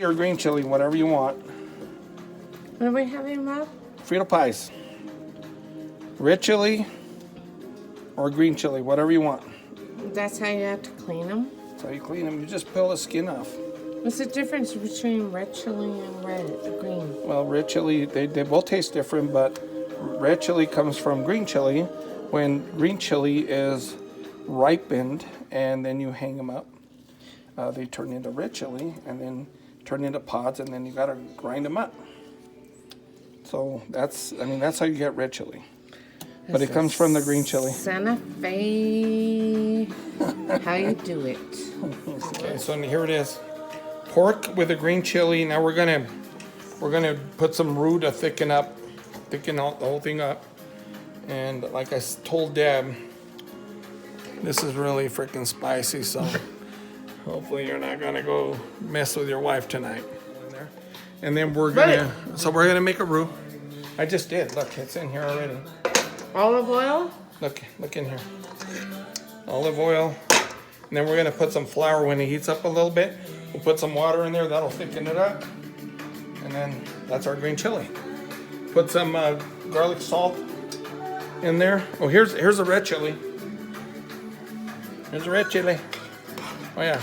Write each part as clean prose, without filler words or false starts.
Or green chili, whatever you want. What are we having, Rob? Frito pies. Red chili or green chili, whatever you want. That's how you have to clean them? That's how you clean them. You just peel the skin off. What's the difference between red chili and green? Well, red chili, they both taste different, but red chili comes from green chili. When green chili is ripened and then you hang them up, they turn into red chili and then turn into pods, and then you gotta grind them up. So that's how you get red chili. But it comes from the green chili. Santa Fe. How you do it. Okay, so here it is. Pork with a green chili. Now we're gonna put some roux to thicken out the whole thing up. And like I told Deb, this is really freaking spicy, so hopefully you're not gonna go mess with your wife tonight. And then we're gonna make a roux. I just did. Look, it's in here already. Olive oil? Look in here. Olive oil. And then we're gonna put some flour when it heats up a little bit. We'll put some water in there. That'll thicken it up. And then that's our green chili. Put some garlic salt in there. Oh, here's a red chili. Here's a red chili. Oh yeah.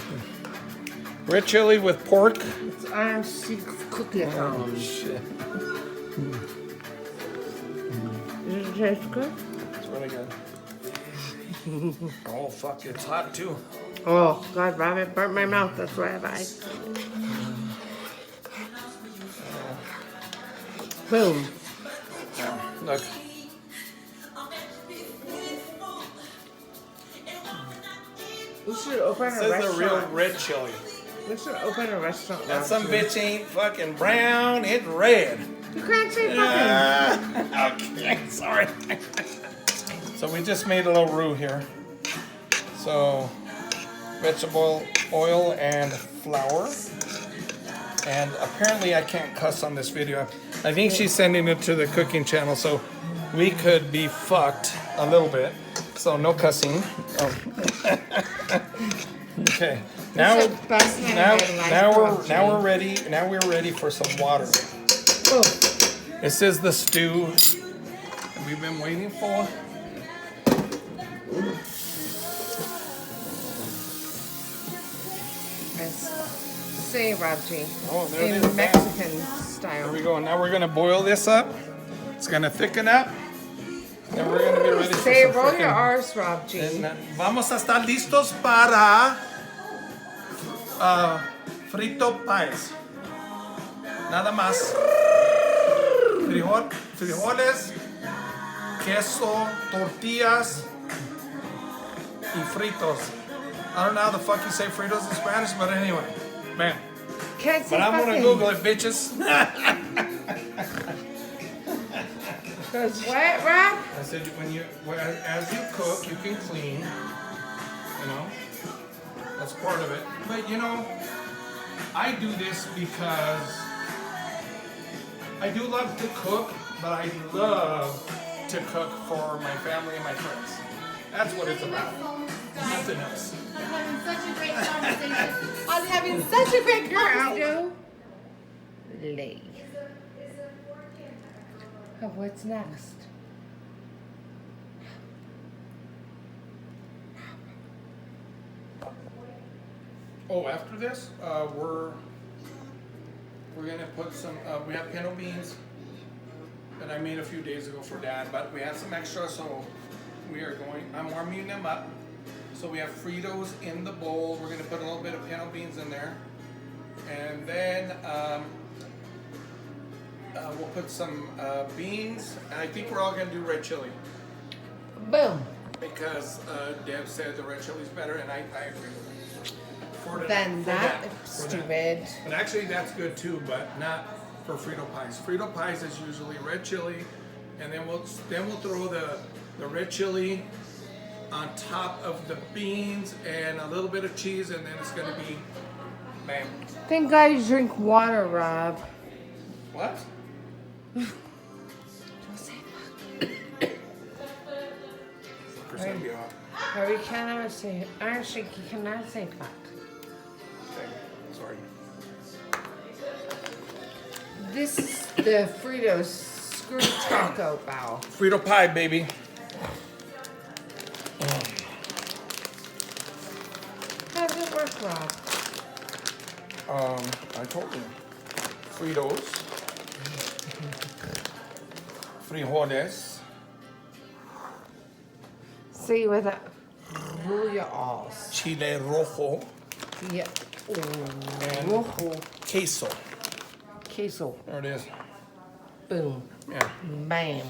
Red chili with pork. It's RC cookie. Oh shit. Does it taste good? It's really good. Oh fuck, it's hot too. Oh, God, Rob, it burnt my mouth. That's why I Boom. Look. We should open a This is restaurant. a real red chili. We should open a restaurant. That some bitch ain't fucking brown, it's red. You can't say fucking. Okay, sorry. So we just made a little roux here. So vegetable oil and flour. And apparently I can't cuss on this video. I think she's sending it to the cooking channel, so we could be fucked a little bit. So no cussing. Oh. Okay. Now we're ready. Now we're ready for some water. Oh. This is the stew that we've been waiting for. Say, Rob G. Oh, there it in is. Mexican There style. we go. Now we're gonna boil this up. It's gonna thicken up. Then we're gonna be ready for Say, some roll frickin'. your R's, Rob G. Vamos a estar listos para frito pies. Nada más. Frijoles, queso, tortillas, y fritos. I don't know how the fuck you say fritos in Spanish, but anyway, man. Can't say But I'm gonna fucking. Google it, bitches. What, Rob? I said as you cook, you can clean. You know, that's part of it. But you know, I do this because I do love to cook, but I love to cook for my family and my friends. That's what it's about. Nothing else. I'm having such a great conversation. I was having such a great conversation. Lay. Oh, what's next? Oh, after this, we're gonna put some. We have pinto beans that I made a few days ago for Dad, but we had some extra, so we are going. I'm warming them up. So we have Fritos in the bowl. We're gonna put a little bit of pinto beans in there, and then we'll put some beans. And I think we're all gonna do red chili Boom. because Deb said the red chili is better, and I agree with her. Then stupid. But actually, that's good too, but not for Frito pies. Frito pies is usually red chili, and then we'll throw the red chili on top of the beans and a little bit of cheese, and then it's gonna be bam. Thank God you drink water, Rob. What? Don't say Percent be off. fuck. Or we cannot say. Actually, you cannot say fuck. Okay, sorry. this is the Fritos screw taco bowl. Frito pie, baby. How does it work, Rob? I told you. Fritos. Frijoles. See with a roll your alls. Chile rojo. Yeah. And Rojo queso. queso. There it is. Boom. Yeah. Bam.